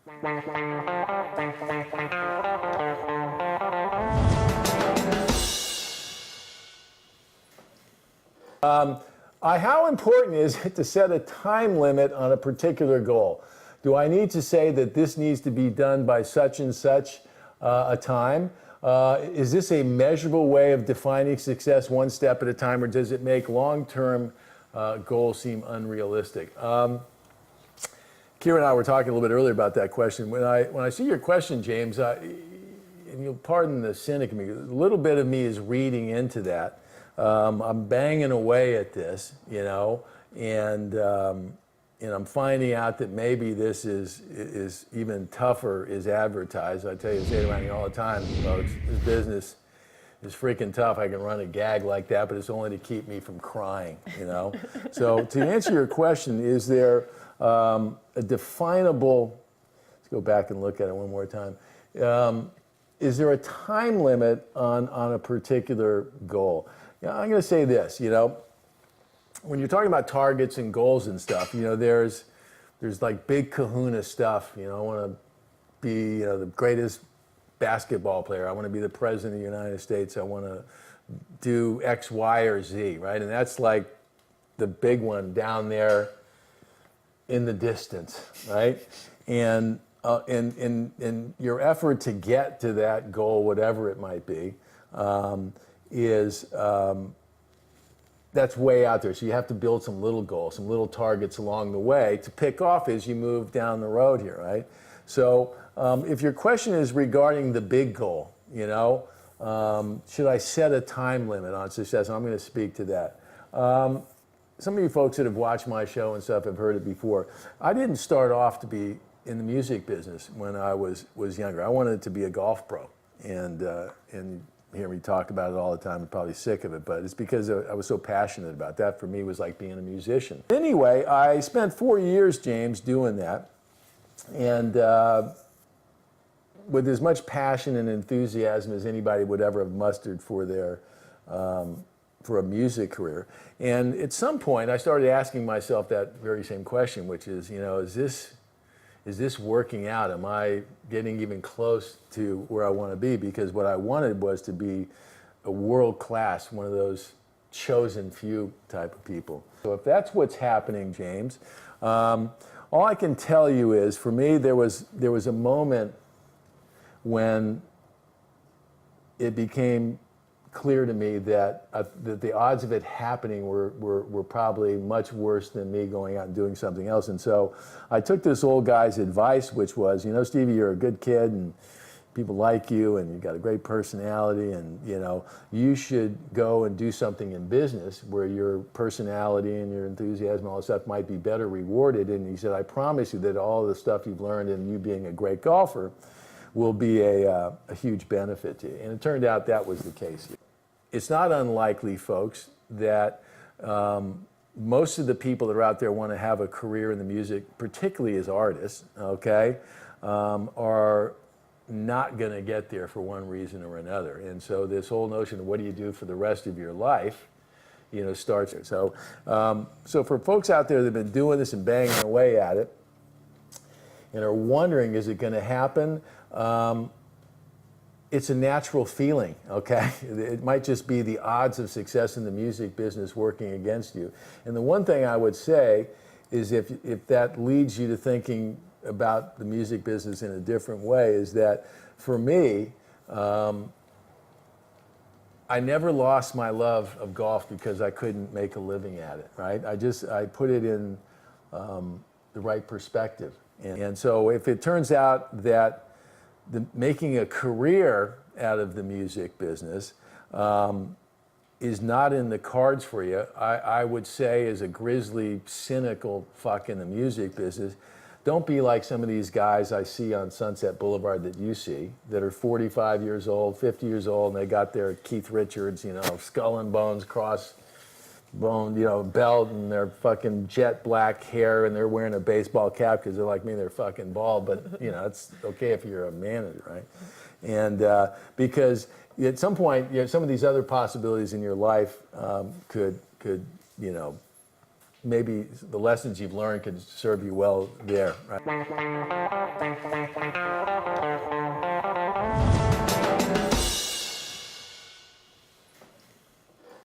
How important is it to set a time limit on a particular goal? Do I need to say that this needs to be done by such and such a time? Is this a measurable way of defining success one step at a time, or does it make long-term goals seem unrealistic? Kira and I were talking a little bit earlier about that question. When I see your question, James, and you'll pardon the cynic in me, a little bit of me is reading into that. I'm banging away at this, you know, and I'm finding out that maybe this is even tougher as advertised. I tell you, I say it around here all the time, folks. This business is freaking tough. I can run a gag like that, but it's only to keep me from crying, you know. So to answer your question, is there a definable? Let's go back and look at it one more time. Is there a time limit on a particular goal? Yeah, I'm going to say this, you know, when you're talking about targets and goals and stuff, you know, there's like big kahuna stuff, you know, I want to be, you know, the greatest basketball player, I want to be the president of the United States, I want to do X, Y, or Z, right? And that's like the big one down there in the distance, right? And in your effort to get to that goal, whatever it might be, that's way out there. So you have to build some little goals, some little targets along the way to pick off as you move down the road here, right? So if your question is regarding the big goal, you know, should I set a time limit on success? I'm going to speak to that. Some of you folks that have watched my show and stuff have heard it before. I didn't start off to be in the music business when I was younger. I wanted to be a golf pro, and hear me talk about it all the time. I'm probably sick of it, but it's because I was so passionate about that. For me, was like being a musician. Anyway, I spent 4 years, James, doing that, and with as much passion and enthusiasm as anybody would ever have mustered for their for a music career. And at some point, I started asking myself that very same question, which is, you know, is this working out? Am I getting even close to where I want to be? Because what I wanted was to be a world class, one of those chosen few type of people. So if that's what's happening, James, all I can tell you is, for me, there was a moment when it became clear to me that the odds of it happening were probably much worse than me going out and doing something else. And so I took this old guy's advice, which was, you know, Stevie, you're a good kid and people like you and you've got a great personality, and, you know, you should go and do something in business where your personality and your enthusiasm and all that stuff might be better rewarded. And he said, I promise you that all the stuff you've learned and you being a great golfer will be a huge benefit to you. And it turned out that was the case. It's not unlikely, folks, that most of the people that are out there want to have a career in the music, particularly as artists, okay, are not going to get there for one reason or another. And so this whole notion of what do you do for the rest of your life, you know, starts there. So, so for folks out there that have been doing this and banging away at it and are wondering, is it going to happen? It's a natural feeling, okay? It might just be the odds of success in the music business working against you. And the one thing I would say is if that leads you to thinking about the music business in a different way, is that for me, I never lost my love of golf because I couldn't make a living at it, right? I put it in the right perspective. And so if it turns out that making a career out of the music business is not in the cards for you, I would say, as a grizzly, cynical fuck in the music business, don't be like some of these guys I see on Sunset Boulevard that you see, that are 45 years old, 50 years old, and they got their Keith Richards, you know, skull and bones, crossbone, you know, belt, and their fucking jet black hair, and they're wearing a baseball cap because they're like me, they're fucking bald, but, you know, it's okay if you're a manager, right? And because at some point, you know, some of these other possibilities in your life could, you know, maybe the lessons you've learned could serve you well there. Right?